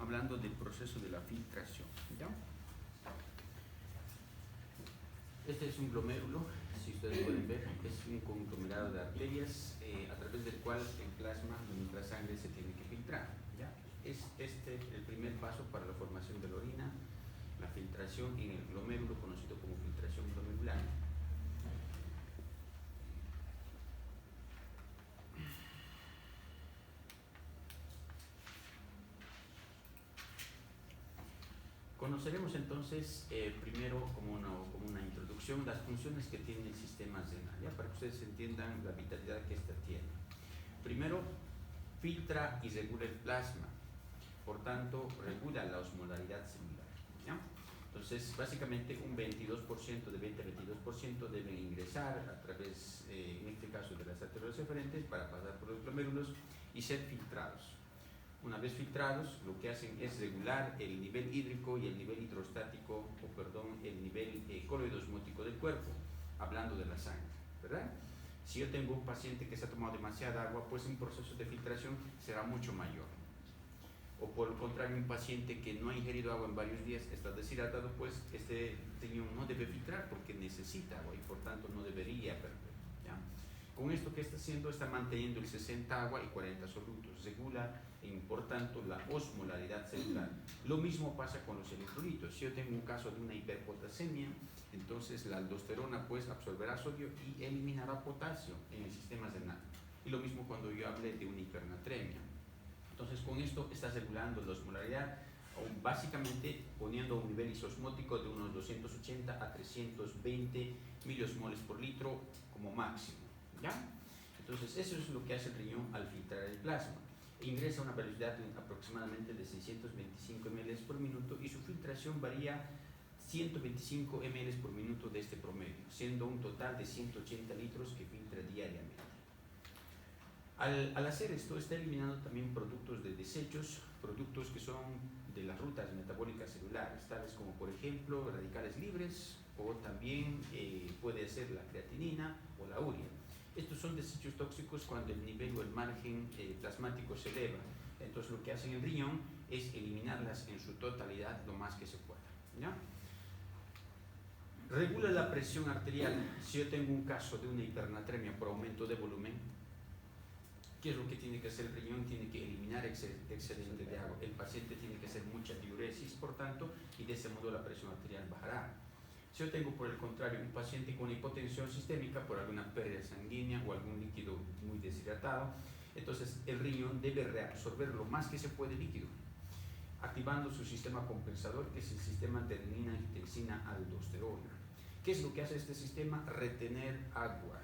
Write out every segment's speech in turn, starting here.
hablando del proceso de la filtración, ¿ya? Este es un glomérulo, si ustedes pueden ver, es un conglomerado de arterias a través del cual el plasma de nuestra sangre se tiene que filtrar, ¿ya? Es este el primer paso para la formación de la orina, la filtración en el glomérulo, conocido como filtración glomerular. Conoceremos entonces primero como una introducción las funciones que tiene el sistema renal, ¿ya? Para que ustedes entiendan la vitalidad que ésta tiene. Primero, filtra y regula el plasma, por tanto regula la osmolaridad celular, ¿ya? Entonces básicamente un 22% de 20-22% deben ingresar a través, en este caso de las arterias eferentes, para pasar por los glomérulos y ser filtrados. Una vez filtrados, lo que hacen es regular el nivel hídrico y el nivel hidrostático, el nivel coloidosmótico del cuerpo, hablando de la sangre, ¿verdad? Si yo tengo un paciente que se ha tomado demasiada agua, pues un proceso de filtración será mucho mayor. O por el contrario, un paciente que no ha ingerido agua en varios días, está deshidratado, pues este riñón no debe filtrar porque necesita agua y por tanto no debería perder, ¿ya? Con esto que está haciendo, está manteniendo el 60 agua y 40 solutos, regula por tanto la osmolaridad celular. Lo mismo pasa con los electrolitos. Si yo tengo un caso de una hiperpotasemia, entonces la aldosterona pues absorberá sodio y eliminará potasio en el sistema renal. Y lo mismo cuando yo hable de una hipernatremia. Entonces con esto está regulando la osmolaridad, básicamente poniendo un nivel isosmótico de unos 280 a 320 miliosmoles por litro como máximo, ¿ya? Entonces eso es lo que hace el riñón al filtrar el plasma. Ingresa a una velocidad de aproximadamente de 625 ml por minuto y su filtración varía 125 ml por minuto de este promedio, siendo un total de 180 litros que filtra diariamente. Al hacer esto, está eliminando también productos de desechos, productos que son de las rutas metabólicas celulares, tales como por ejemplo radicales libres o también puede ser la creatinina o la urea. Estos son desechos tóxicos cuando el nivel o el margen plasmático se eleva. Entonces lo que hace el riñón es eliminarlas en su totalidad lo más que se pueda, ¿ya? Regula la presión arterial. Si yo tengo un caso de una hipernatremia por aumento de volumen, ¿qué es lo que tiene que hacer el riñón? Tiene que eliminar excedente de agua. El paciente tiene que hacer mucha diuresis, por tanto, y de ese modo la presión arterial bajará. Si yo tengo, por el contrario, un paciente con hipotensión sistémica por alguna pérdida sanguínea o algún líquido muy deshidratado, entonces el riñón debe reabsorber lo más que se puede líquido, activando su sistema compensador, que es el sistema adenina-angiotensina-aldosterona. ¿Qué es lo que hace este sistema? Retener agua.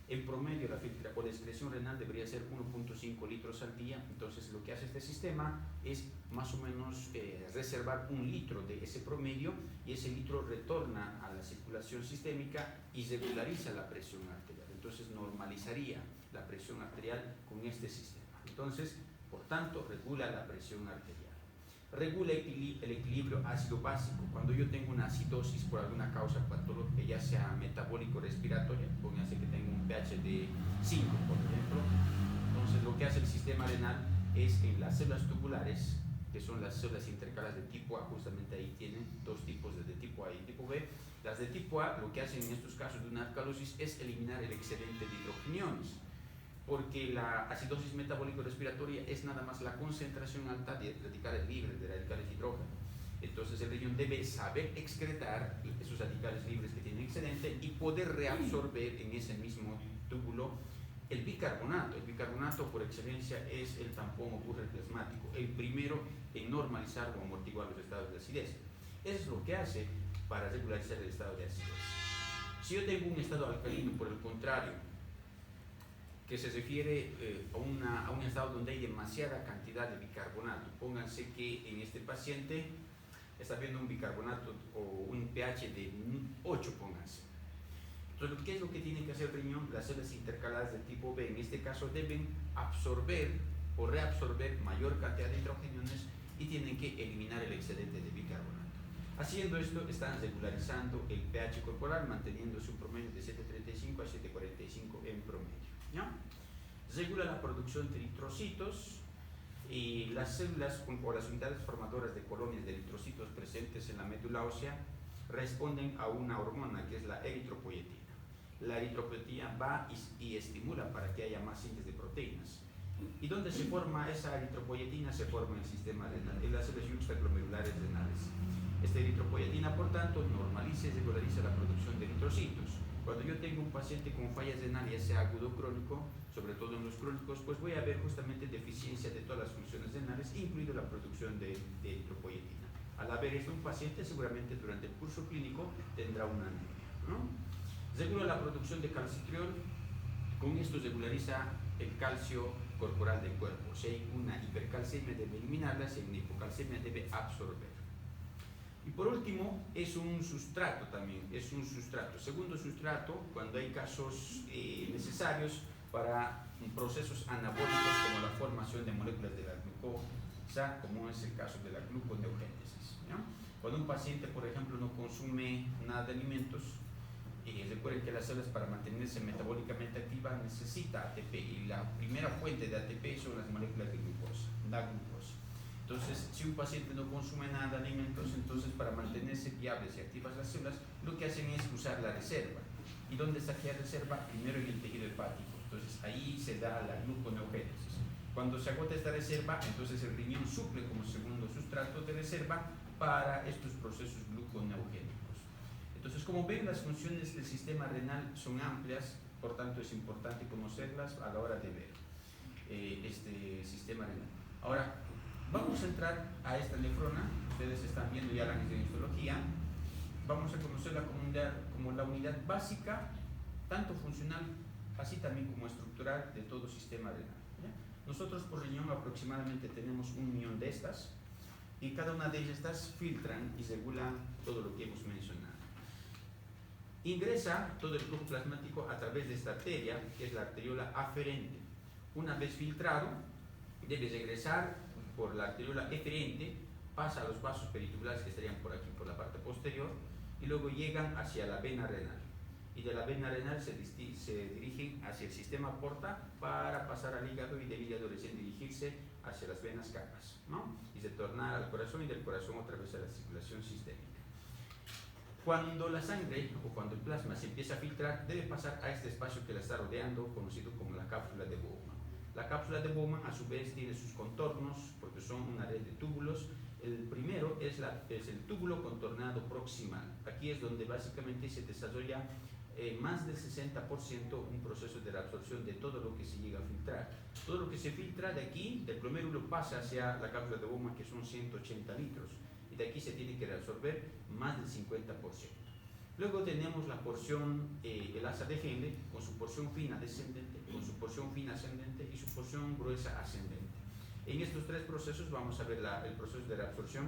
En promedio, la excreción renal debería ser 1.5 litros al día. Entonces, lo que hace este sistema es más o menos reservar 1 litro de ese promedio y ese litro retorna a la circulación sistémica y regulariza la presión arterial. Entonces, normalizaría la presión arterial con este sistema. Entonces, por tanto, regula la presión arterial. Regula el equilibrio ácido-básico. Cuando yo tengo una acidosis por alguna causa patológica, ya sea metabólico-respiratoria, pónganse que tengo un pH de 5, por ejemplo, entonces lo que hace el sistema renal es en las células tubulares, que son las células intercaladas de tipo A, justamente ahí tienen dos tipos de tipo A y tipo B. Las de tipo A lo que hacen en estos casos de una alcalosis es eliminar el excedente de hidrogeniones, porque la acidosis metabólico-respiratoria es nada más la concentración alta de radicales libres, de radicales hidrógeno. Entonces el riñón debe saber excretar esos radicales libres que tienen excedente y poder reabsorber en ese mismo túbulo el bicarbonato. El bicarbonato por excelencia es el tampón o buffer plasmático, el primero en normalizar o amortiguar los estados de acidez. Eso es lo que hace para regularizar el estado de acidez. Si yo tengo un estado alcalino, por el contrario, que se refiere a un estado donde hay demasiada cantidad de bicarbonato. Pónganse que en este paciente está viendo un bicarbonato o un pH de 8, pónganse. Entonces, ¿qué es lo que tiene que hacer el riñón? Las células intercaladas de tipo B, en este caso, deben absorber o reabsorber mayor cantidad de hidrogeniones y tienen que eliminar el excedente de bicarbonato. Haciendo esto, están regularizando el pH corporal, manteniéndose un promedio de 7.35 a 7.45 en promedio, ¿no? Regula la producción de eritrocitos, Y las células o las unidades formadoras de colonias de eritrocitos presentes en la médula ósea responden a una hormona que es la eritropoyetina. La eritropoyetina va y estimula para que haya más síntesis de proteínas. ¿Y dónde se forma esa eritropoyetina? Se forma en el sistema renal, en las células extraglomerulares renales. Esta eritropoyetina, por tanto, normaliza y regulariza la producción de eritrocitos. Cuando yo tengo un paciente con fallas renales, ya sea agudo o crónico, sobre todo en los crónicos, pues voy a ver justamente deficiencia de todas las funciones renales, incluido la producción de eritropoyetina. Al haber esto un paciente, seguramente durante el curso clínico tendrá una anemia, ¿no? Regula la producción de calcitriol. Con esto regulariza el calcio corporal del cuerpo. Si hay una hipercalcemia, debe eliminarla; si hay una hipocalcemia, debe absorber. Y por último, es un sustrato también, es un sustrato. Segundo sustrato, cuando hay casos necesarios para procesos anabólicos como la formación de moléculas de la glucosa, como es el caso de la gluconeogénesis, ¿no? Cuando un paciente, por ejemplo, no consume nada de alimentos, recuerden que las células, para mantenerse metabólicamente activas, necesita ATP, y la primera fuente de ATP son las moléculas de glucosa, la glucosa. Entonces, si un paciente no consume nada de alimentos, entonces para mantenerse viables y activas las células, lo que hacen es usar la reserva. ¿Y dónde está la reserva? Primero en el tejido hepático. Entonces, ahí se da la gluconeogénesis. Cuando se agota esta reserva, entonces el riñón suple como segundo sustrato de reserva para estos procesos gluconeogénicos. Entonces, como ven, las funciones del sistema renal son amplias, por tanto es importante conocerlas a la hora de ver este sistema renal. Ahora, vamos a entrar a esta nefrona. Ustedes están viendo ya la histología. Vamos a conocerla como la unidad básica, tanto funcional, así también como estructural, de todo sistema renal, ¿ya? Nosotros por riñón aproximadamente tenemos 1 millón de estas, y cada una de estas filtran y regulan todo lo que hemos mencionado. Ingresa todo el flujo plasmático a través de esta arteria, que es la arteriola aferente. Una vez filtrado, debe regresar por la arteriola eferente, pasa a los vasos peritubulares que estarían por aquí, por la parte posterior, y luego llegan hacia la vena renal. Y de la vena renal se dirigen hacia el sistema porta para pasar al hígado, y del hígado recién dirigirse hacia las venas cavas, ¿no? Y retornar al corazón, y del corazón otra vez a la circulación sistémica. Cuando la sangre o cuando el plasma se empieza a filtrar, debe pasar a este espacio que la está rodeando, conocido como la cápsula de Bowman. La cápsula de Bowman, a su vez, tiene sus contornos, porque son una red de túbulos. El primero es el túbulo contornado proximal. Aquí es donde básicamente se desarrolla más del 60% un proceso de reabsorción de todo lo que se llega a filtrar. Todo lo que se filtra de aquí, del glomérulo, pasa hacia la cápsula de Bowman, que son 180 litros. Y de aquí se tiene que reabsorber más del 50%. Luego tenemos la porción, el asa de Henle, con su porción fina descendente, con su porción fina ascendente y su porción gruesa ascendente. En estos tres procesos vamos a ver el proceso de reabsorción.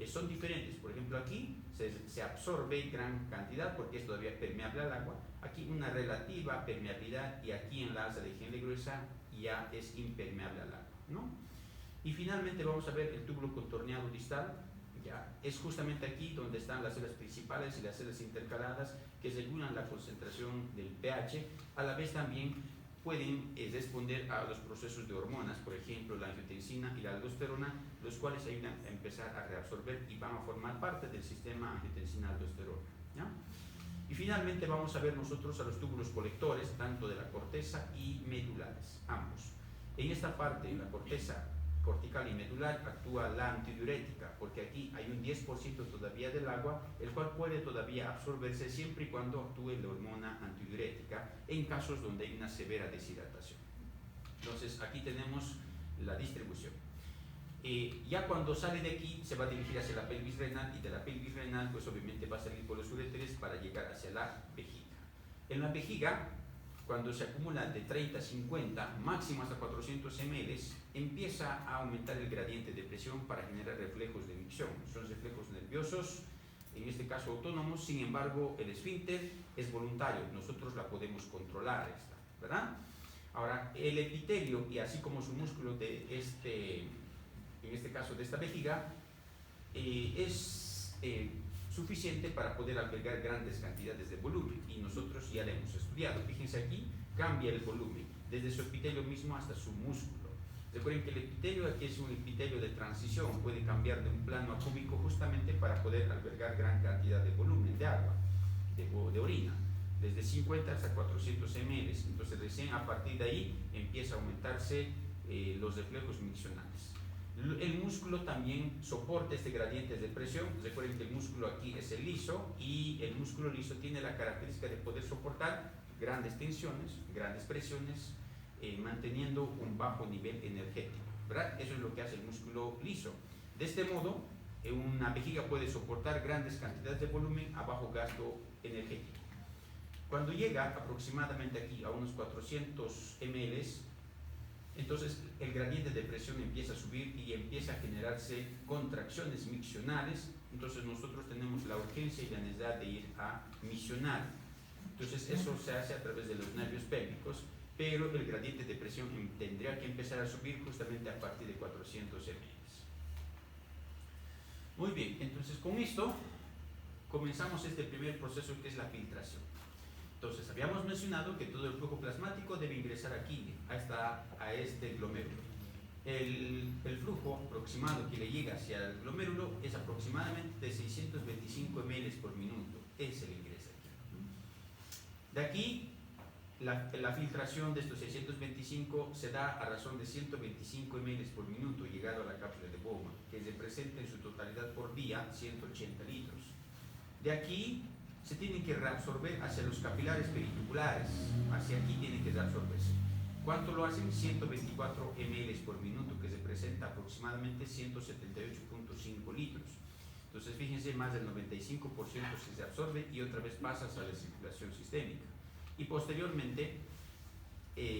Son diferentes. Por ejemplo, aquí se absorbe gran cantidad porque es todavía permeable al agua. Aquí una relativa permeabilidad, y aquí en la asa de Henle gruesa ya es impermeable al agua, ¿no? Y finalmente vamos a ver el túbulo contorneado distal. Ya, es justamente aquí donde están las células principales y las células intercaladas, que regulan la concentración del pH. A la vez también pueden responder a los procesos de hormonas, por ejemplo la angiotensina y la aldosterona, los cuales ayudan a empezar a reabsorber y van a formar parte del sistema angiotensina-aldosterona, ¿ya? Y finalmente vamos a ver nosotros a los túbulos colectores, tanto de la corteza y medulares, ambos. En esta parte, en la corteza cortical y medular, actúa la antidiurética, porque aquí hay un 10% todavía del agua, el cual puede todavía absorberse siempre y cuando actúe la hormona antidiurética en casos donde hay una severa deshidratación. Entonces aquí tenemos la distribución. Ya cuando sale de aquí se va a dirigir hacia la pelvis renal, y de la pelvis renal pues obviamente va a salir por los uréteres para llegar hacia la vejiga. En la vejiga, cuando se acumula de 30 a 50, máximo hasta 400 ml, empieza a aumentar el gradiente de presión para generar reflejos de micción. Son reflejos nerviosos, en este caso autónomos. Sin embargo, el esfínter es voluntario, nosotros la podemos controlar, ¿verdad? Ahora, el epitelio, y así como su músculo en este caso de esta vejiga, es suficiente para poder albergar grandes cantidades de volumen, y nosotros ya lo hemos estudiado. Fíjense aquí, cambia el volumen desde su epitelio mismo hasta su músculo. Recuerden que el epitelio aquí es un epitelio de transición, puede cambiar de un plano a cúbico justamente para poder albergar gran cantidad de volumen de agua, de orina, desde 50 hasta 400 ml. Entonces recién a partir de ahí empieza a aumentarse los reflejos miccionales. El músculo también soporta este gradiente de presión. Recuerden que el músculo aquí es el liso y el músculo liso tiene la característica de poder soportar grandes tensiones, grandes presiones, manteniendo un bajo nivel energético, ¿verdad? Eso es lo que hace el músculo liso. De este modo, una vejiga puede soportar grandes cantidades de volumen a bajo gasto energético. Cuando llega aproximadamente aquí a unos 400 ml, entonces el gradiente de presión empieza a subir y empieza a generarse contracciones miccionales. Entonces nosotros tenemos la urgencia y la necesidad de ir a misionar. Entonces eso se hace a través de los nervios pélvicos, pero el gradiente de presión tendría que empezar a subir justamente a partir de 400 ml. Muy bien, entonces con esto comenzamos este primer proceso que es la filtración. Entonces habíamos mencionado que todo el flujo plasmático debe ingresar aquí, a este glomérulo. El flujo aproximado que le llega hacia el glomérulo es aproximadamente de 625 ml por minuto. Ese le ingresa aquí. De aquí, la filtración de estos 625 se da a razón de 125 ml por minuto llegado a la cápsula de Bowman, que representa en su totalidad por día 180 litros. De aquí se tienen que reabsorber hacia los capilares peritubular, hacia aquí tienen que reabsorberse. ¿Cuánto lo hacen? 124 ml por minuto, que representa aproximadamente 178.5 litros. Entonces fíjense, más del 95% se absorbe y otra vez pasa a la circulación sistémica. Y posteriormente,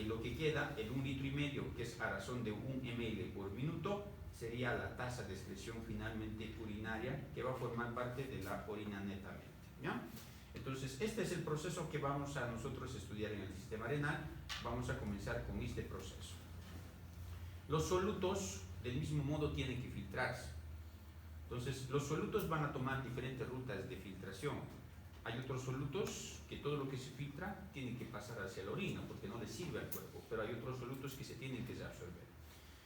lo que queda, el 1,5 litros, que es a razón de 1 ml por minuto, sería la tasa de excreción finalmente urinaria, que va a formar parte de la orina netamente, ¿ya? Entonces, este es el proceso que vamos a nosotros estudiar en el sistema renal. Vamos a comenzar con este proceso. Los solutos, del mismo modo, tienen que filtrarse. Entonces, los solutos van a tomar diferentes rutas de filtración. Hay otros solutos que todo lo que se filtra tiene que pasar hacia la orina, porque no le sirve al cuerpo, pero hay otros solutos que se tienen que reabsorber.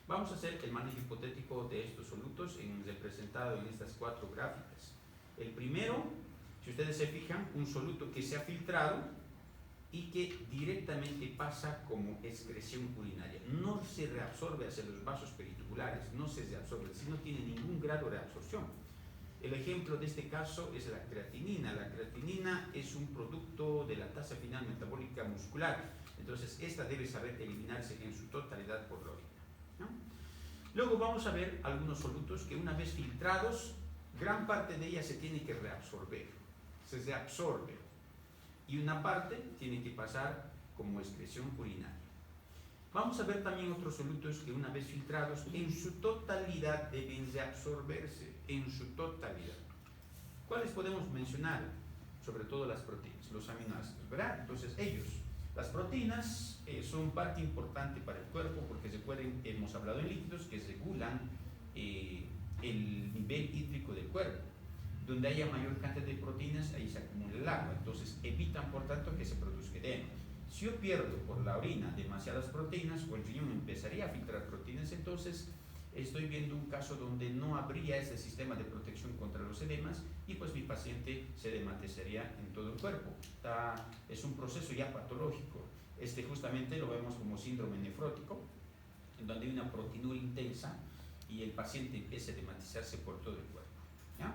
Vamos a hacer el manejo hipotético de estos solutos representado en estas 4 gráficas. El primero, si ustedes se fijan, un soluto que se ha filtrado y que directamente pasa como excreción urinaria. No se reabsorbe hacia los vasos peritubulares, no se reabsorbe, no tiene ningún grado de absorción. El ejemplo de este caso es la creatinina. La creatinina es un producto de la tasa final metabólica muscular, entonces esta debe saber eliminarse en su totalidad por la orina, ¿no? Luego vamos a ver algunos solutos que una vez filtrados, gran parte de ellas se tiene que reabsorber, se reabsorbe, y una parte tiene que pasar como excreción urinaria. Vamos a ver también otros solutos que una vez filtrados, en su totalidad deben reabsorberse, en su totalidad. ¿Cuáles podemos mencionar? Sobre todo las proteínas, los aminoácidos, ¿verdad? Entonces las proteínas son parte importante para el cuerpo porque recuerden, hemos hablado en líquidos que regulan el nivel hídrico del cuerpo. Donde haya mayor cantidad de proteínas, ahí se acumula el agua, entonces evitan por tanto que se produzca edema. Si yo pierdo por la orina demasiadas proteínas, o el riñón empezaría a filtrar proteínas, entonces estoy viendo un caso donde no habría ese sistema de protección contra los edemas y pues mi paciente se edematizaría en todo el cuerpo. Es un proceso ya patológico. Justamente lo vemos como síndrome nefrótico, en donde hay una proteinura intensa y el paciente empieza a edematizarse por todo el cuerpo, ¿ya?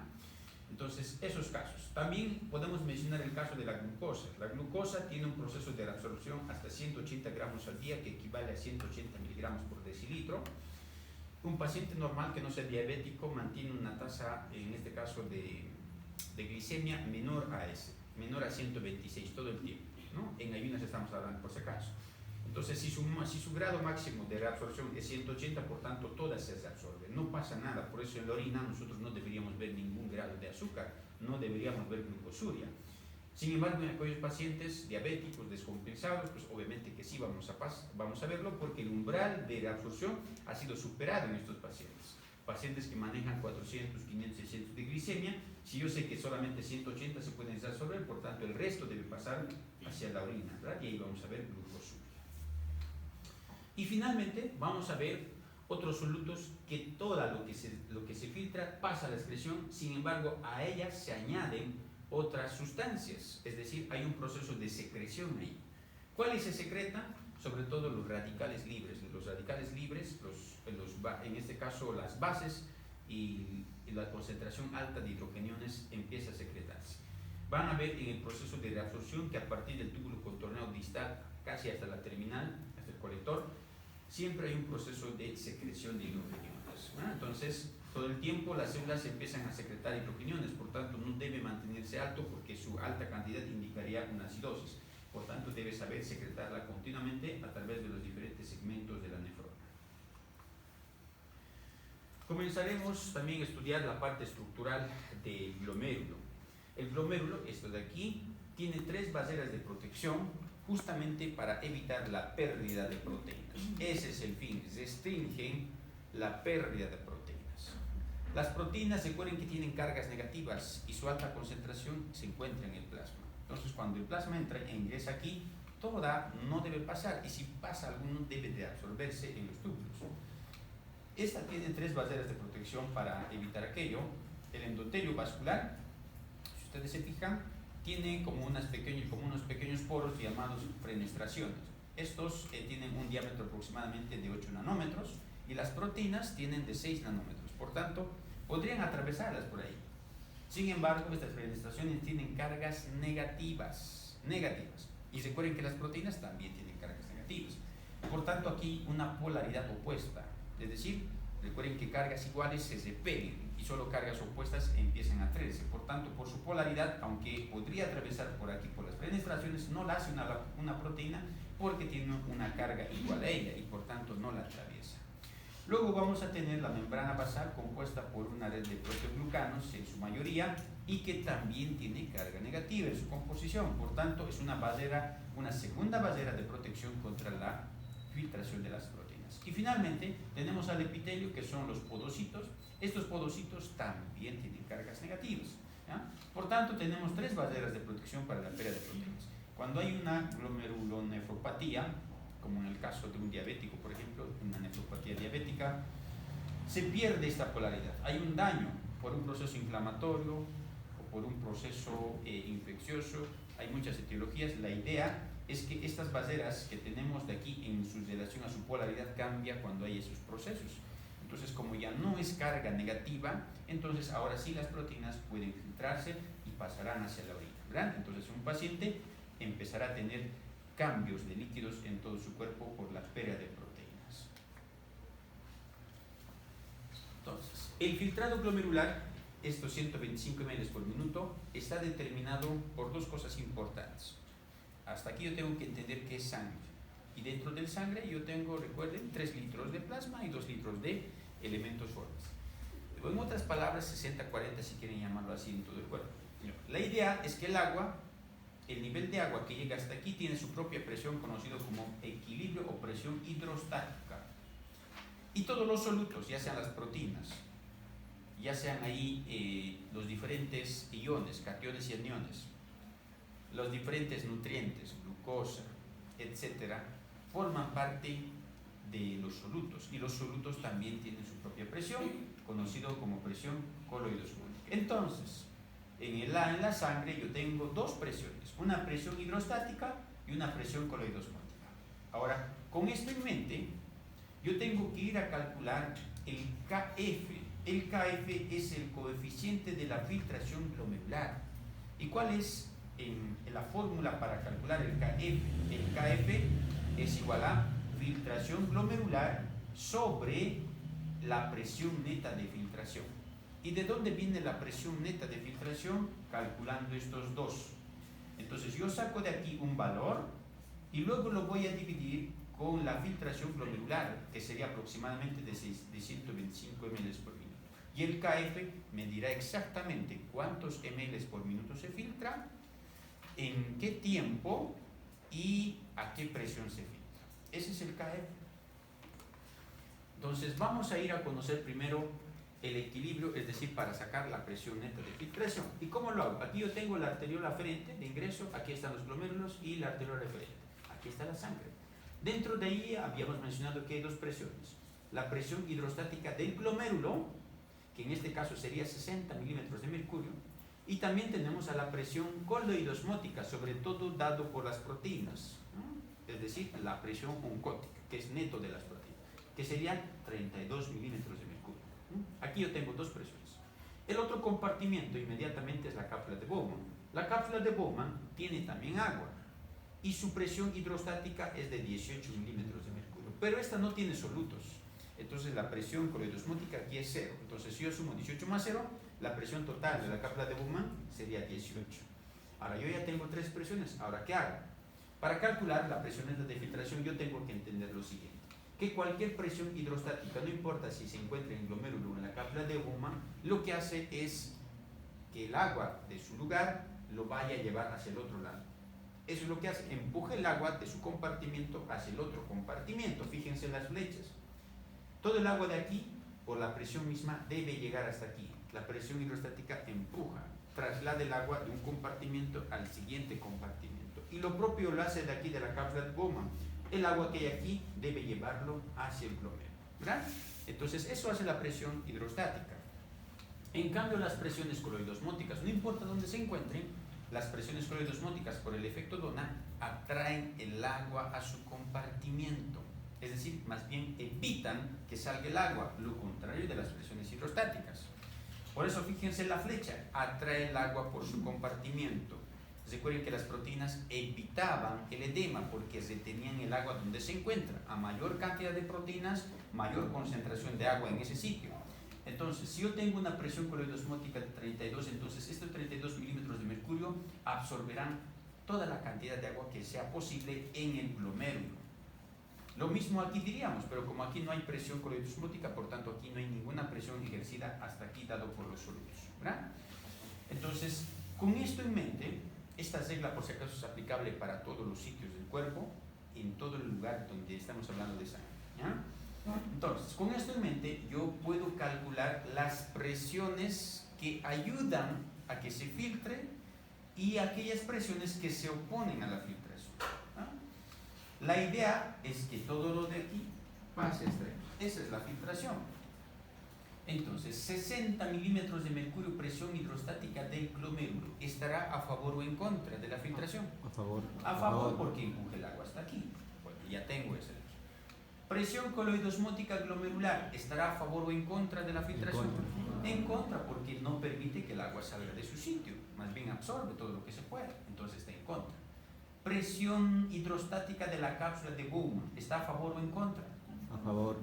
Entonces, esos casos. También podemos mencionar el caso de la glucosa. La glucosa tiene un proceso de reabsorción hasta 180 gramos al día, que equivale a 180 miligramos por decilitro. Un paciente normal que no sea diabético mantiene una tasa, en este caso, de glicemia menor a 126 todo el tiempo, ¿no? En ayunas estamos hablando por si acaso. Entonces, si su grado máximo de reabsorción es 180, por tanto, todas se reabsorben. No pasa nada, por eso en la orina nosotros no deberíamos ver ningún grado de azúcar, no deberíamos ver glucosuria. Sin embargo, en aquellos pacientes diabéticos descompensados, pues obviamente que sí vamos a verlo porque el umbral de reabsorción ha sido superado en estos pacientes. Pacientes que manejan 400, 500, 600 de glicemia, si yo sé que solamente 180 se pueden reabsorber, por tanto el resto debe pasar hacia la orina, ¿verdad? Y ahí vamos a ver glucosuria. Y finalmente vamos a ver otros solutos que todo lo que se filtra pasa a la excreción, sin embargo a ellas se añaden otras sustancias, es decir, hay un proceso de secreción ahí. ¿Cuáles se secretan? Sobre todo los radicales libres. Los radicales libres, en este caso las bases y la concentración alta de hidrogeniones empieza a secretarse. Van a ver en el proceso de reabsorción que a partir del túbulo contorneado distal, casi hasta la terminal, hasta el colector, siempre hay un proceso de secreción de hidrogeniones. Entonces, todo el tiempo las células empiezan a secretar hidrogeniones, por tanto no debe mantenerse alto porque su alta cantidad indicaría una acidosis. Por tanto, debe saber secretarla continuamente a través de los diferentes segmentos de la nefrona. Comenzaremos también a estudiar la parte estructural del glomérulo. El glomérulo, esto de aquí, tiene 3 barreras de protección justamente para evitar la pérdida de proteínas. Ese es el fin, restringen la pérdida de proteínas. Las proteínas, recuerden que tienen cargas negativas y su alta concentración se encuentra en el plasma. Entonces, cuando el plasma entra e ingresa aquí, toda no debe pasar, y si pasa alguno debe de absorberse en los túbulos. Esta tiene 3 barreras de protección para evitar aquello. El endotelio vascular, si ustedes se fijan, tiene como unos pequeños poros llamados fenestraciones. Estos tienen un diámetro aproximadamente de 8 nanómetros y las proteínas tienen de 6 nanómetros. Por tanto, podrían atravesarlas por ahí. Sin embargo, estas fenestraciones tienen cargas negativas. Y recuerden que las proteínas también tienen cargas negativas. Por tanto, aquí una polaridad opuesta. Es decir, recuerden que cargas iguales se repelen y solo cargas opuestas empiezan a atraerse. Por tanto, por su polaridad, aunque podría atravesar por aquí por las fenestraciones, no la hace una proteína porque tiene una carga igual a ella y por tanto no la atraviesa. Luego vamos a tener la membrana basal compuesta por una red de proteoglucanos en su mayoría y que también tiene carga negativa en su composición. Por tanto, es una segunda barrera de protección contra la filtración de las proteínas. Y finalmente tenemos al epitelio, que son los podocitos. Estos podocitos también tienen cargas negativas, ¿ya? Por tanto, tenemos 3 barreras de protección para la pérdida de proteínas. Cuando hay una glomerulonefropatía, como en el caso de un diabético, por ejemplo, una nefropatía diabética, se pierde esta polaridad. Hay un daño por un proceso inflamatorio o por un proceso infeccioso. Hay muchas etiologías. La idea es que estas barreras que tenemos de aquí en su relación a su polaridad cambia cuando hay esos procesos. Entonces, como ya no es carga negativa, entonces ahora sí las proteínas pueden filtrarse y pasarán hacia la orina, ¿verdad? Entonces, un paciente empezará a tener cambios de líquidos en todo su cuerpo por la pérdida de proteínas. Entonces, el filtrado glomerular, estos 125 ml por minuto, está determinado por 2 cosas importantes. Hasta aquí yo tengo que entender qué es sangre. Y dentro del sangre yo tengo, recuerden, 3 litros de plasma y 2 litros de elementos formes. O en otras palabras, 60-40 si quieren llamarlo así en todo el cuerpo. La idea es que el nivel de agua que llega hasta aquí tiene su propia presión, conocido como equilibrio o presión hidrostática. Y todos los solutos, ya sean las proteínas, ya sean ahí los diferentes iones, cationes y aniones, los diferentes nutrientes, glucosa, etcétera, forman parte de los solutos, y los solutos también tienen su propia presión, conocido como presión coloidosmótica. Entonces, en la sangre yo tengo 2 presiones, una presión hidrostática y una presión coloidosmótica. Ahora, con esto en mente, yo tengo que ir a calcular el KF. El KF es el coeficiente de la filtración glomerular. ¿Y cuál es la fórmula para calcular el KF? El KF es igual a filtración glomerular sobre la presión neta de filtración. ¿Y de dónde viene la presión neta de filtración? Calculando estos 2. Entonces yo saco de aquí un valor y luego lo voy a dividir con la filtración glomerular, que sería aproximadamente de 125 ml por minuto. Y el KF me dirá exactamente cuántos ml por minuto se filtra, en qué tiempo y a qué presión se filtra. Ese es el KF. Entonces vamos a ir a conocer primero el equilibrio, es decir, para sacar la presión neta de filtración. ¿Y cómo lo hago? Aquí yo tengo la arteriola aferente de ingreso, aquí están los glomérulos y la arteriola referente. Aquí está la sangre. Dentro de ahí habíamos mencionado que hay 2 presiones. la presión hidrostática del glomérulo, que en este caso sería 60 milímetros de mercurio, y también tenemos a la presión coloidosmótica, sobre todo dado por las proteínas, ¿no? Es decir, la presión oncótica, que es neto de las proteínas, que serían 32 milímetros de mercurio. Aquí yo tengo dos presiones. El otro compartimiento inmediatamente es la cápsula de Bowman. La cápsula de Bowman tiene también agua y su presión hidrostática es de 18 milímetros de mercurio, pero esta no tiene solutos. Entonces la presión coloidosmótica aquí es 0. Entonces si yo sumo 18 más 0, la presión total de la cápsula de Bowman sería 18. Ahora yo ya tengo tres presiones. Ahora, ¿qué hago? Para calcular la presión neta de filtración yo tengo que entender lo siguiente: que cualquier presión hidrostática, no importa si se encuentra en el glomérulo o en la cápsula de Bowman, lo que hace es que el agua de su lugar lo vaya a llevar hacia el otro lado. Eso es lo que hace, empuja el agua de su compartimiento hacia el otro compartimiento. Fíjense en las flechas. Todo el agua de aquí, por la presión misma, debe llegar hasta aquí. La presión hidrostática empuja, traslada el agua de un compartimiento al siguiente compartimento. Y lo propio lo hace de aquí, de la cápsula de Bowman. El agua que hay aquí debe llevarlo hacia el glomérulo, ¿verdad? Entonces eso hace la presión hidrostática. En cambio las presiones coloidosmóticas, no importa dónde se encuentren, las presiones coloidosmóticas por el efecto Donat atraen el agua a su compartimiento, es decir, más bien evitan que salga el agua, lo contrario de las presiones hidrostáticas. Por eso fíjense en la flecha, atrae el agua por su compartimiento. Recuerden que las proteínas evitaban el edema porque retenían el agua donde se encuentra. A mayor cantidad de proteínas, mayor concentración de agua en ese sitio. Entonces, si yo tengo una presión coloidosmótica de 32, entonces estos 32 milímetros de mercurio absorberán toda la cantidad de agua que sea posible en el glomérulo. Lo mismo aquí diríamos, pero como aquí no hay presión coloidosmótica, por tanto aquí no hay ninguna presión ejercida hasta aquí dado por los solutos, ¿verdad? Entonces, con esto en mente, esta regla por si acaso es aplicable para todos los sitios del cuerpo, en todo el lugar donde estamos hablando de sangre, ¿ya? Entonces, con esto en mente, yo puedo calcular las presiones que ayudan a que se filtre y aquellas presiones que se oponen a la filtración, ¿no? La idea es que todo lo de aquí pase hasta aquí. Esa es la filtración. Entonces, 60 milímetros de mercurio, presión hidrostática del glomérulo, ¿estará a favor o en contra de la filtración? A favor. A favor porque empuje el agua hasta aquí. Bueno, ya tengo ese. Presión coloidosmótica glomerular, ¿estará a favor o en contra de la filtración? En contra, porque no permite que el agua salga de su sitio, más bien absorbe todo lo que se puede, entonces está en contra. Presión hidrostática de la cápsula de Bowman, ¿está a favor o en contra? A favor.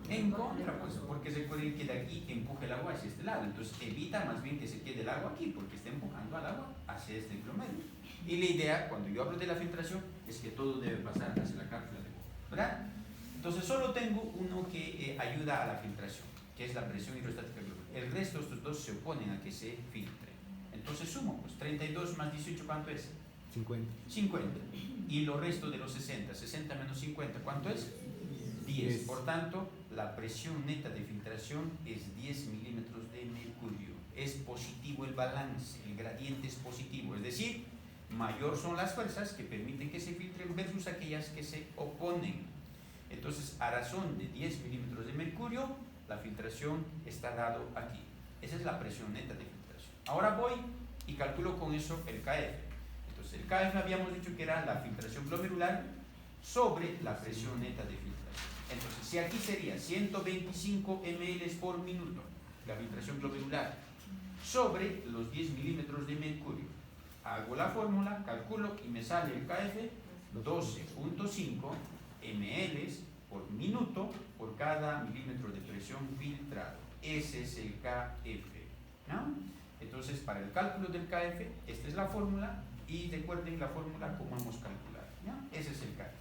En contra, pues, porque recuerden que de aquí empuja el agua hacia este lado, entonces evita más bien que se quede el agua aquí, porque está empujando al agua hacia este glomérulo. Y la idea, cuando yo hablo de la filtración, es que todo debe pasar hacia la cápsula de Bowman, ¿verdad? Entonces solo tengo uno que ayuda a la filtración, que es la presión hidrostática glomerular. El resto de estos dos se oponen a que se filtre. Entonces sumo, pues 32 más 18, ¿cuánto es? 50. 50. Y lo resto de los 60, 60 menos 50, ¿cuánto es? 10. Por tanto, la presión neta de filtración es 10 milímetros de mercurio. Es positivo el balance, el gradiente es positivo, es decir, mayor son las fuerzas que permiten que se filtren versus aquellas que se oponen. Entonces, a razón de 10 milímetros de mercurio, la filtración está dado aquí. Esa es la presión neta de filtración. Ahora voy y calculo con eso el KF. Entonces, el KF habíamos dicho que era la filtración glomerular sobre la presión neta de filtración. Entonces, si aquí sería 125 ml por minuto, la filtración glomerular, sobre los 10 milímetros de mercurio, hago la fórmula, calculo y me sale el KF 12.5 ml por minuto por cada milímetro de presión filtrado. Ese es el KF, ¿no? Entonces, para el cálculo del KF, esta es la fórmula y recuerden la fórmula como hemos calculado, ¿no? Ese es el KF.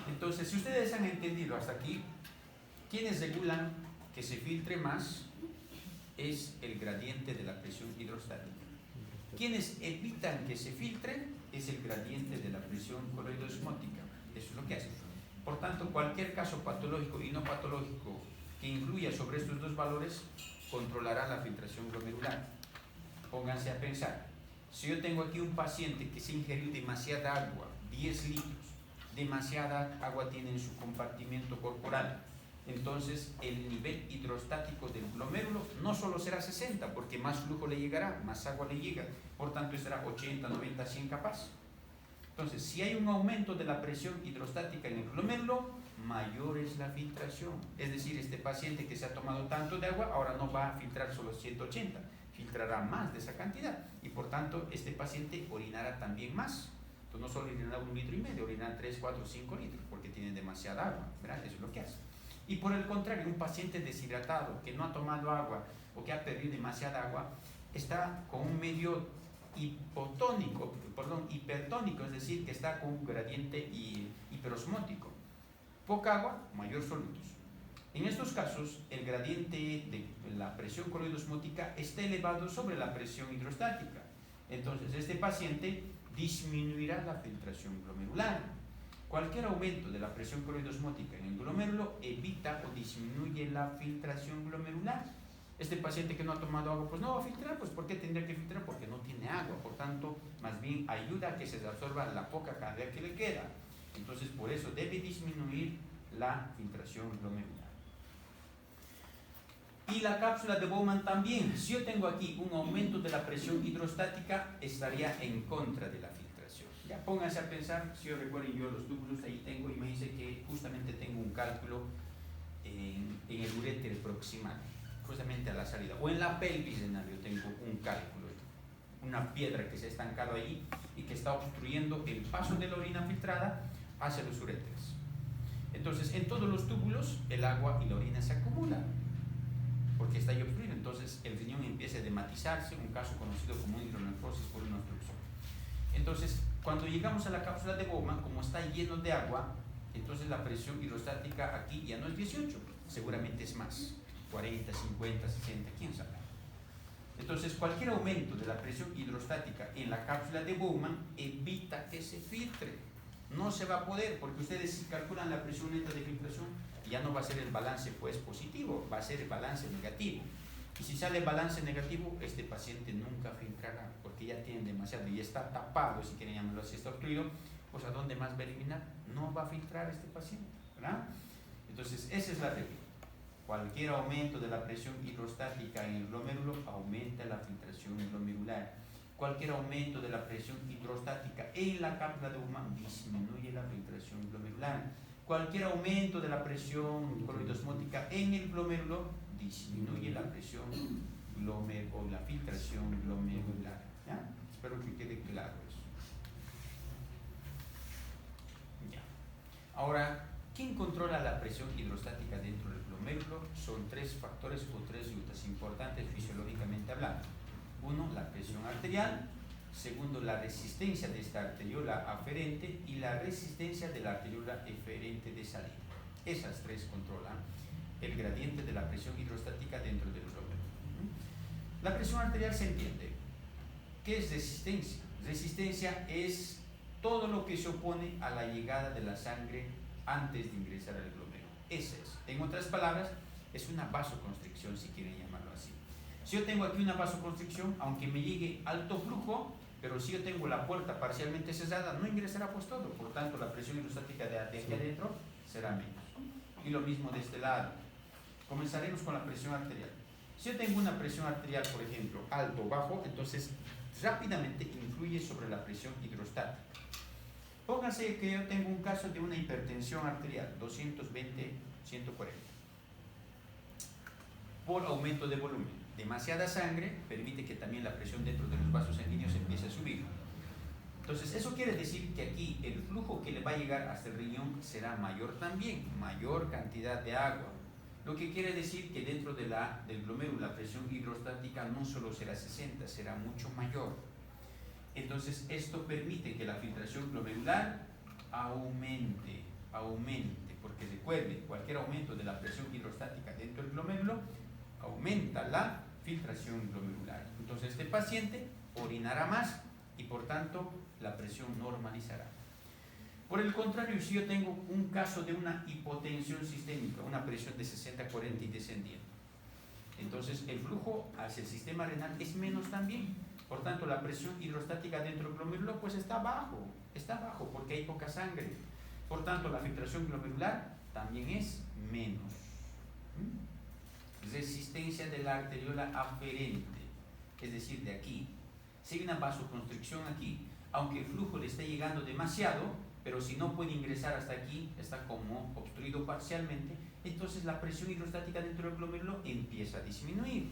Entonces, si ustedes han entendido hasta aquí, quienes regulan que se filtre más es el gradiente de la presión hidrostática. Quienes evitan que se filtre es el gradiente de la presión coloidosmótica. Eso es lo que hace. Por tanto, cualquier caso patológico y no patológico que influya sobre estos dos valores controlará la filtración glomerular. Pónganse a pensar. Si yo tengo aquí un paciente que se ingirió demasiada agua, 10 litros, demasiada agua tiene en su compartimiento corporal. Entonces el nivel hidrostático del glomérulo no solo será 60, porque más flujo le llegará, más agua le llega, por tanto será 80, 90, 100 capaz. Entonces, si hay un aumento de la presión hidrostática en el glomérulo, mayor es la filtración. Es decir, este paciente que se ha tomado tanto de agua, ahora no va a filtrar solo 180, filtrará más de esa cantidad, y por tanto este paciente orinará también más. Entonces no solo orinará 1,5 litros, orinará 3, 4, 5 litros, porque tiene demasiada agua, ¿verdad? Eso es lo que hace. Y por el contrario, un paciente deshidratado que no ha tomado agua o que ha perdido demasiada agua, está con un medio hipertónico, es decir, que está con un gradiente hiperosmótico. Poca agua, mayor solutos. En estos casos, el gradiente de la presión coloidosmótica está elevado sobre la presión hidrostática. Entonces, este paciente disminuirá la filtración glomerular. Cualquier aumento de la presión coloidosmótica en el glomérulo evita o disminuye la filtración glomerular. Este paciente que no ha tomado agua, pues no va a filtrar. Pues ¿por qué tendría que filtrar? Porque no tiene agua. Por tanto, más bien ayuda a que se absorba la poca cantidad que le queda. Entonces, por eso debe disminuir la filtración glomerular. Y la cápsula de Bowman también. Si yo tengo aquí un aumento de la presión hidrostática, estaría en contra de la filtración. Ya pónganse a pensar, si yo recuerden yo los túbulos ahí tengo, y me dice que justamente tengo un cálculo en el uréter proximal, justamente a la salida, o en la pelvis renal yo tengo un cálculo, una piedra que se ha estancado allí y que está obstruyendo el paso de la orina filtrada hacia los uréteres. Entonces, en todos los túbulos el agua y la orina se acumulan porque está ahí obstruido. Entonces el riñón empieza a edematizarse, un caso conocido como hidronefrosis por una obstrucción. Entonces, cuando llegamos a la cápsula de Bowman, como está lleno de agua, entonces la presión hidrostática aquí ya no es 18, seguramente es más, 40, 50, 60, quién sabe. Entonces, cualquier aumento de la presión hidrostática en la cápsula de Bowman evita que se filtre. No se va a poder, porque ustedes si calculan la presión neta de filtración, ya no va a ser el balance pues positivo, va a ser el balance negativo. Y si sale el balance negativo, este paciente nunca filtrará, porque ya tiene demasiado y está tapado, si quieren llamarlo así, está obstruido. Pues ¿a dónde más va a eliminar? No va a filtrar este paciente, ¿verdad? Entonces, esa es la regla. Cualquier aumento de la presión hidrostática en el glomérulo aumenta la filtración glomerular. Cualquier aumento de la presión hidrostática en la cápsula de Bowman disminuye la filtración glomerular. Cualquier aumento de la presión coloidosmótica en el glomérulo disminuye la presión o la filtración glomerular. ¿Ya? Espero que quede claro eso. Ya. Ahora, ¿quién controla la presión hidrostática dentro del glomérulo? Son tres factores o tres rutas importantes fisiológicamente hablando. Uno, la presión arterial. Segundo, la resistencia de esta arteriola aferente y la resistencia de la arteriola eferente de salida. Esas tres controlan el gradiente de la presión hidrostática dentro del glomérulo. La presión arterial se entiende. ¿Qué es resistencia? Resistencia es todo lo que se opone a la llegada de la sangre antes de ingresar al glomérulo. Esa es. En otras palabras, es una vasoconstricción, si quieren llamarlo así. Si yo tengo aquí una vasoconstricción, aunque me llegue alto flujo, pero si yo tengo la puerta parcialmente cerrada, no ingresará pues todo. Por tanto, la presión hidrostática de aquí adentro será menos. Y lo mismo de este lado. Comenzaremos con la presión arterial. Si yo tengo una presión arterial, por ejemplo, alto o bajo, entonces rápidamente influye sobre la presión hidrostática. Pónganse que yo tengo un caso de una hipertensión arterial, 220, 140. Por aumento de volumen. Demasiada sangre permite que también la presión dentro de los vasos sanguíneos empiece a subir. Entonces, eso quiere decir que aquí el flujo que le va a llegar hasta el riñón será mayor también, mayor cantidad de agua. Lo que quiere decir que dentro del glomérulo la presión hidrostática no solo será 60, será mucho mayor. Entonces, esto permite que la filtración glomerular aumente, porque recuerden, cualquier aumento de la presión hidrostática dentro del glomérulo aumenta la filtración glomerular. Entonces este paciente orinará más y por tanto la presión normalizará. Por el contrario, si yo tengo un caso de una hipotensión sistémica, una presión de 60-40 y descendiente, entonces el flujo hacia el sistema renal es menos también. Por tanto, la presión hidrostática dentro del glomérulo pues está bajo porque hay poca sangre. Por tanto, la filtración glomerular también es menos. Resistencia de la arteriola aferente, es decir, de aquí. Si hay una vasoconstricción aquí, aunque el flujo le esté llegando demasiado, pero si no puede ingresar hasta aquí, está como obstruido parcialmente, entonces la presión hidrostática dentro del glomérulo empieza a disminuir.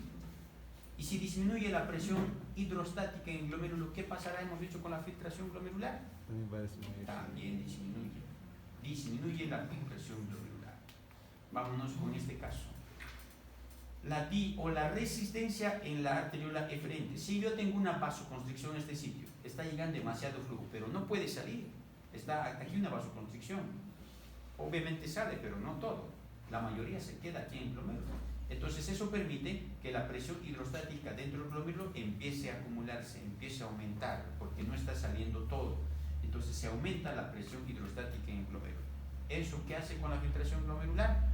Y si disminuye la presión hidrostática en el glomérulo, ¿qué pasará, hemos dicho, con la filtración glomerular? También disminuye. Disminuye la filtración glomerular. Vámonos con este caso. La resistencia en la arteriola eferente. Si yo tengo una vasoconstricción en este sitio, está llegando demasiado flujo, pero no puede salir. Está aquí una vasoconstricción. Obviamente sale, pero no todo. La mayoría se queda aquí en el glomérulo. Entonces eso permite que la presión hidrostática dentro del glomérulo empiece a acumularse, empiece a aumentar, porque no está saliendo todo. Entonces se aumenta la presión hidrostática en el glomérulo. ¿Eso qué hace con la filtración glomerular?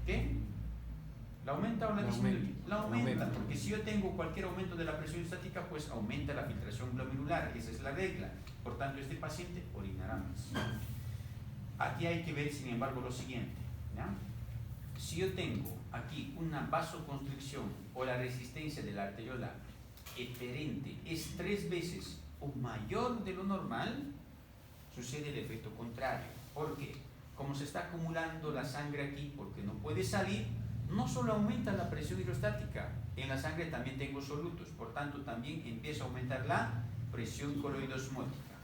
¿Qué? ¿La aumenta o la disminuye? La aumenta, porque si yo tengo cualquier aumento de la presión hidrostática, pues aumenta la filtración glomerular. Esa es la regla. Por tanto, este paciente orinará más. Aquí hay que ver, sin embargo, lo siguiente, ¿ya? Si yo tengo aquí una vasoconstricción o la resistencia de la arteriola eferente es 3 veces o mayor de lo normal, sucede el efecto contrario. ¿Por qué? Como se está acumulando la sangre aquí porque no puede salir, no solo aumenta la presión hidrostática, en la sangre también tengo solutos, por tanto también empieza a aumentar la presión coloidosmótica.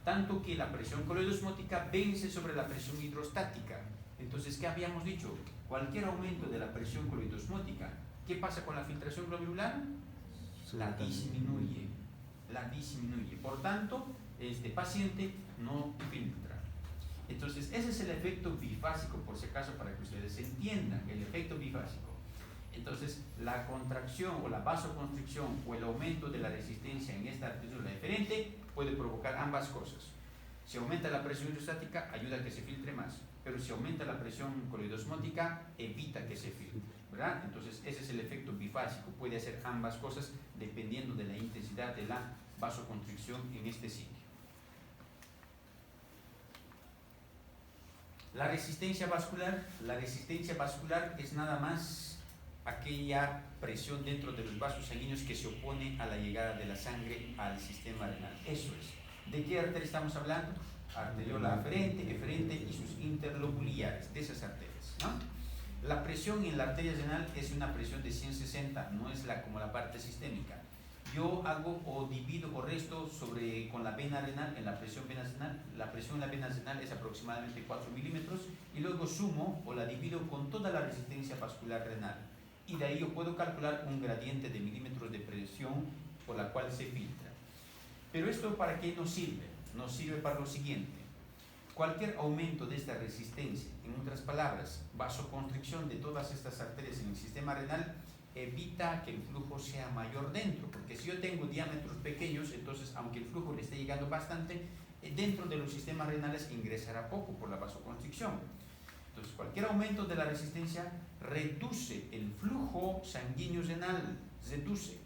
Tanto que la presión coloidosmótica vence sobre la presión hidrostática. Entonces, ¿qué habíamos dicho? Cualquier aumento de la presión coloidosmótica, ¿qué pasa con la filtración glomerular? La disminuye. La disminuye. Por tanto, este paciente no filtra. Entonces, ese es el efecto bifásico, por si acaso, para que ustedes entiendan el efecto bifásico. Entonces, la contracción o la vasoconstricción o el aumento de la resistencia en esta arteriola eferente puede provocar ambas cosas. Si aumenta la presión hidrostática, ayuda a que se filtre más, pero si aumenta la presión coloidosmótica, evita que se filtre, ¿verdad? Entonces, ese es el efecto bifásico. Puede hacer ambas cosas dependiendo de la intensidad de la vasoconstricción en este sitio. La resistencia vascular es nada más aquella presión dentro de los vasos sanguíneos que se opone a la llegada de la sangre al sistema renal. Eso es. ¿De qué arteria estamos hablando? Arteriola aferente, eferente y sus interlobulares, de esas arterias, ¿no? La presión en la arteria renal es una presión de 160, no es como la parte sistémica. Yo hago o divido o resto con la vena renal, en la presión vena renal. La presión en la vena renal es aproximadamente 4 milímetros y luego sumo o la divido con toda la resistencia vascular renal. Y de ahí yo puedo calcular un gradiente de milímetros de presión por la cual se filtra. Pero esto, ¿para qué nos sirve? Nos sirve para lo siguiente. Cualquier aumento de esta resistencia, en otras palabras, vasoconstricción de todas estas arterias en el sistema renal, evita que el flujo sea mayor dentro, porque si yo tengo diámetros pequeños, entonces aunque el flujo le esté llegando bastante, dentro de los sistemas renales ingresará poco por la vasoconstricción. Entonces cualquier aumento de la resistencia reduce el flujo sanguíneo renal, reduce.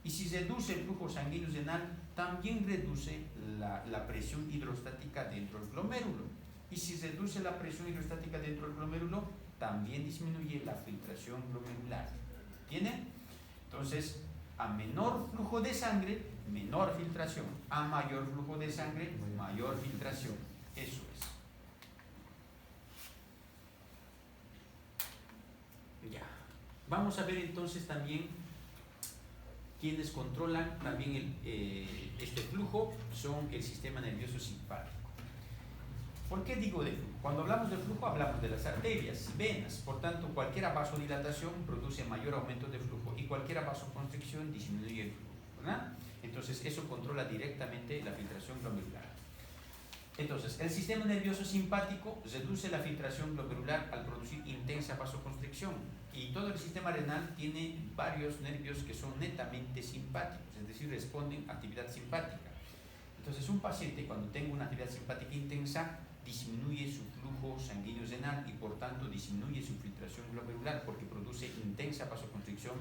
Y si reduce el flujo sanguíneo renal, también reduce la presión hidrostática dentro del glomérulo. Y si reduce la presión hidrostática dentro del glomérulo, también disminuye la filtración glomerular. ¿Entienden? Entonces, a menor flujo de sangre, menor filtración. A mayor flujo de sangre, mayor filtración. Eso es. Ya. Vamos a ver entonces también quienes controlan también este flujo son el sistema nervioso simpático. ¿Por qué digo de flujo? Cuando hablamos de flujo hablamos de las arterias y venas, por tanto cualquier vasodilatación produce mayor aumento de flujo y cualquier vasoconstricción disminuye el flujo, ¿verdad? Entonces eso controla directamente la filtración glomerular. Entonces, el sistema nervioso simpático reduce la filtración glomerular al producir intensa vasoconstricción y todo el sistema renal tiene varios nervios que son netamente simpáticos, es decir, responden a actividad simpática. Entonces, un paciente cuando tenga una actividad simpática intensa disminuye su flujo sanguíneo renal y por tanto disminuye su filtración glomerular porque produce intensa vasoconstricción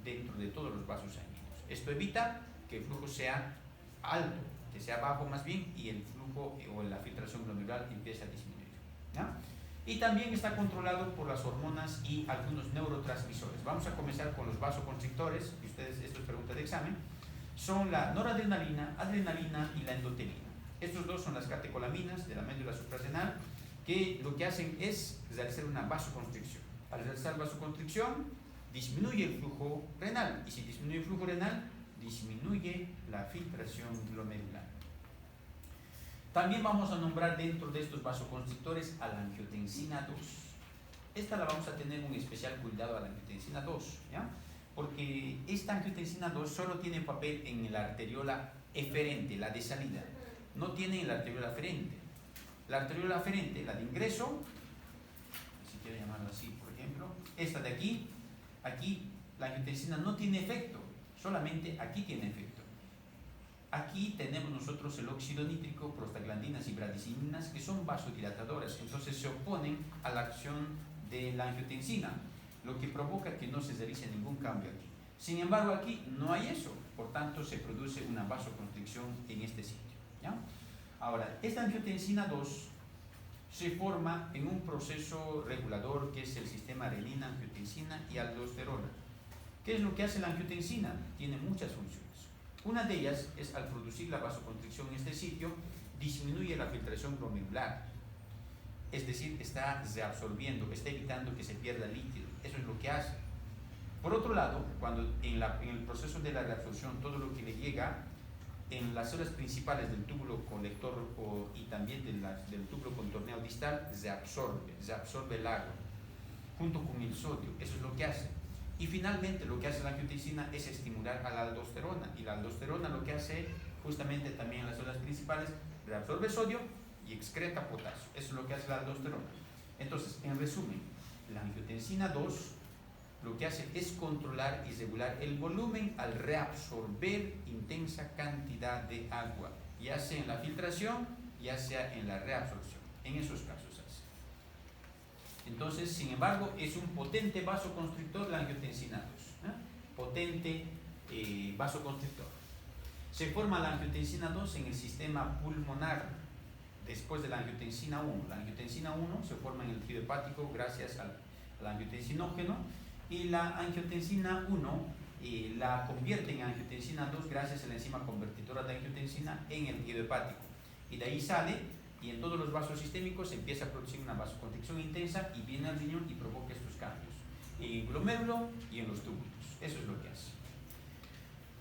dentro de todos los vasos sanguíneos. Esto evita que el flujo sea alto que sea bajo más bien, y el flujo o la filtración glomerular empieza a disminuir, ¿ya? Y también está controlado por las hormonas y algunos neurotransmisores. Vamos a comenzar con los vasoconstrictores, y ustedes, esto es pregunta de examen, son la noradrenalina, adrenalina y la endotelina. Estos dos son las catecolaminas de la médula suprarrenal, que lo que hacen es realizar una vasoconstricción. Al realizar vasoconstricción, disminuye el flujo renal, y si disminuye el flujo renal, disminuye la filtración glomerular. También vamos a nombrar dentro de estos vasoconstrictores a la angiotensina 2. Esta la vamos a tener un especial cuidado a la angiotensina 2, ¿ya? Porque esta angiotensina 2 solo tiene papel en la arteriola eferente, la de salida, no tiene en la arteriola aferente. La arteriola aferente, la de ingreso, si quiero llamarlo así, por ejemplo, esta de aquí, aquí la angiotensina no tiene efecto, solamente aquí tiene efecto. Aquí tenemos nosotros el óxido nítrico, prostaglandinas y bradicininas, que son vasodilatadoras, entonces se oponen a la acción de la angiotensina, lo que provoca que no se realice ningún cambio aquí. Sin embargo, aquí no hay eso, por tanto se produce una vasoconstricción en este sitio, ¿ya? Ahora, esta angiotensina 2 se forma en un proceso regulador que es el sistema renina, angiotensina y aldosterona. ¿Qué es lo que hace la angiotensina? Tiene muchas funciones. Una de ellas es, al producir la vasoconstricción en este sitio, disminuye la filtración glomerular, es decir, está reabsorbiendo, está evitando que se pierda líquido. Eso es lo que hace. Por otro lado, cuando en el proceso de la reabsorción, todo lo que le llega en las células principales del túbulo colector y también del túbulo contorneo distal, se absorbe el agua junto con el sodio. Eso es lo que hace. Y finalmente lo que hace la angiotensina es estimular a la aldosterona, y la aldosterona lo que hace justamente también en las células principales, reabsorbe sodio y excreta potasio. Eso es lo que hace la aldosterona. Entonces, en resumen, la angiotensina 2 lo que hace es controlar y regular el volumen al reabsorber intensa cantidad de agua, ya sea en la filtración, ya sea en la reabsorción. En esos casos hace. Entonces, sin embargo, es un potente vasoconstrictor la angiotensina 2, ¿eh? Potente vasoconstrictor. Se forma la angiotensina 2 en el sistema pulmonar después de la angiotensina 1. La angiotensina 1 se forma en el tejido hepático gracias al angiotensinógeno, y la angiotensina 1 la convierte en angiotensina 2 gracias a la enzima convertidora de angiotensina en el tejido hepático. Y de ahí sale, y en todos los vasos sistémicos se empieza a producir una vasoconstricción intensa y viene al riñón y provoca estos cambios en el glomérulo y en los túbulos. Eso es lo que hace.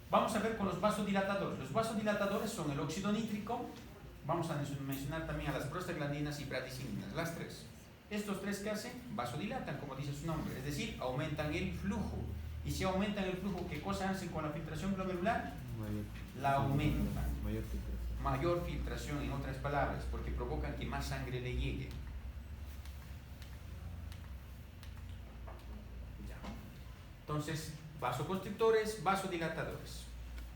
Vamos a ver con los vasodilatadores. Los vasodilatadores son el óxido nítrico. Vamos a mencionar también a las prostaglandinas y bradicininas, las tres. Estos tres que hacen, vasodilatan, como dice su nombre, es decir, aumentan el flujo. Y si aumentan el flujo, ¿qué cosa hacen con la filtración glomerular? La aumentan. Mayor filtración, en otras palabras, porque provocan que más sangre le llegue. Ya. Entonces, vasoconstrictores, vasodilatadores.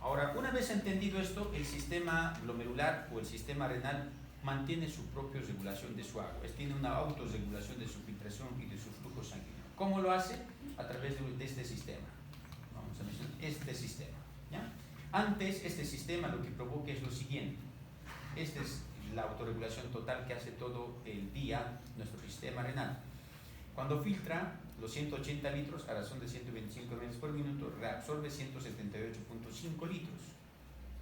Ahora, una vez entendido esto, el sistema glomerular o el sistema renal mantiene su propia regulación de su agua. Tiene una autorregulación de su filtración y de su flujo sanguíneo. ¿Cómo lo hace? A través de este sistema. Vamos a mencionar este sistema, ¿ya? Antes, este sistema lo que provoca es lo siguiente. Esta es la autorregulación total que hace todo el día nuestro sistema renal. Cuando filtra los 180 litros a razón de 125 ml por minuto, reabsorbe 178.5 litros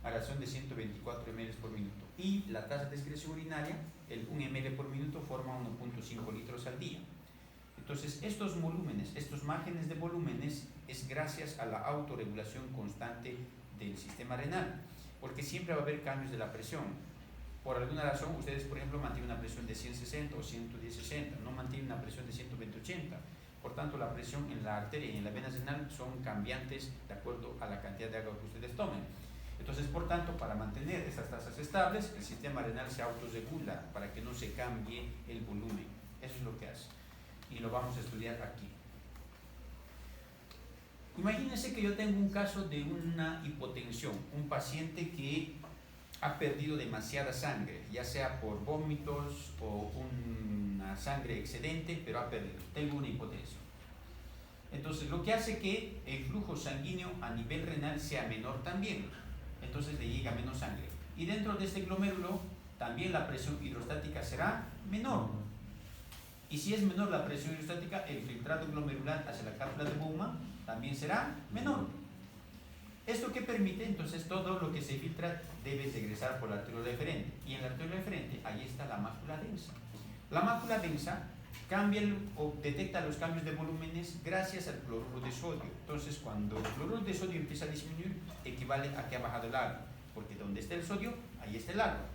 a razón de 124 ml por minuto. Y la tasa de excreción urinaria, el 1 ml por minuto, forma 1.5 litros al día. Entonces, estos volúmenes, estos márgenes de volúmenes, es gracias a la autorregulación constante del sistema renal, porque siempre va a haber cambios de la presión. Por alguna razón, ustedes, por ejemplo, mantienen una presión de 160 o 110-60, no mantienen una presión de 120-80. Por tanto, la presión en la arteria y en la vena renal son cambiantes de acuerdo a la cantidad de agua que ustedes tomen. Entonces, por tanto, para mantener estas tasas estables, el sistema renal se autorregula para que no se cambie el volumen. Eso es lo que hace. Y lo vamos a estudiar aquí. Imagínense que yo tengo un caso de una hipotensión, un paciente que ha perdido demasiada sangre, ya sea por vómitos o una sangre excedente, pero ha perdido. Tengo una hipotensión. Entonces, lo que hace que el flujo sanguíneo a nivel renal sea menor también. Entonces le llega menos sangre. y dentro de este glomérulo también la presión hidrostática será menor. Y si es menor la presión hidrostática, el filtrado glomerular hacia la cápsula de Bowman también será menor. ¿Esto qué permite? Entonces todo lo que se filtra debe regresar por la arteria deferente. Y en la arteria deferente, ahí está la mácula densa. La mácula densa cambia o detecta los cambios de volúmenes gracias al cloruro de sodio. Entonces cuando el cloruro de sodio empieza a disminuir, equivale a que ha bajado el agua. Porque donde está el sodio, ahí está el agua.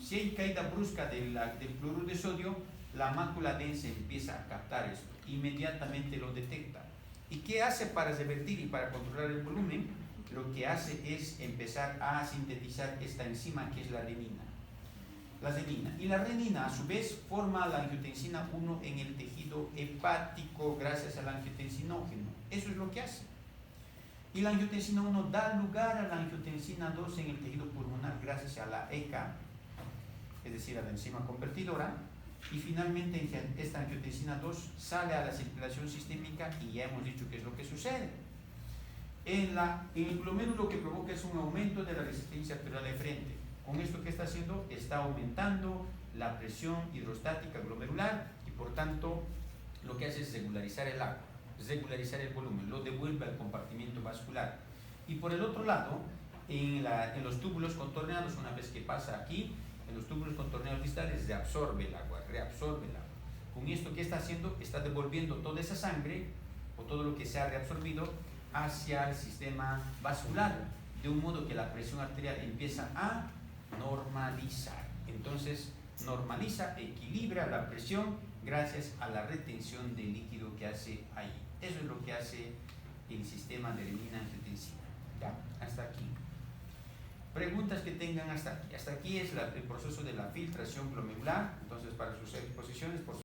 Si hay caída brusca del cloruro de sodio, la mácula densa empieza a captar esto, inmediatamente lo detecta. ¿Y qué hace para revertir y para controlar el volumen? Lo que hace es empezar a sintetizar esta enzima que es la renina. La renina. Y la renina a su vez forma la angiotensina 1 en el tejido hepático gracias al angiotensinógeno. Eso es lo que hace. Y la angiotensina 1 da lugar a la angiotensina 2 en el tejido pulmonar gracias a la ECA, es decir, a la enzima convertidora. Y finalmente esta angiotensina 2 sale a la circulación sistémica y ya hemos dicho qué es lo que sucede. En el glomérulo lo que provoca es un aumento de la resistencia arterial de frente. Con esto que está haciendo, está aumentando la presión hidrostática glomerular y por tanto lo que hace es regularizar el agua, regularizar el volumen, lo devuelve al compartimiento vascular. Y por el otro lado, en los túbulos contorneados, una vez que pasa aquí, en los túbulos contorneados distales reabsorbe el agua. Con esto que está haciendo, está devolviendo toda esa sangre o todo lo que se ha reabsorbido hacia el sistema vascular, de un modo que la presión arterial empieza a normalizar. Entonces normaliza, equilibra la presión gracias a la retención de líquido que hace ahí. Eso es lo que hace el sistema de renina-angiotensina. ¿Ya? Hasta aquí. Preguntas que tengan hasta aquí. Hasta aquí es el proceso de la filtración glomerular. Entonces, para sus exposiciones, por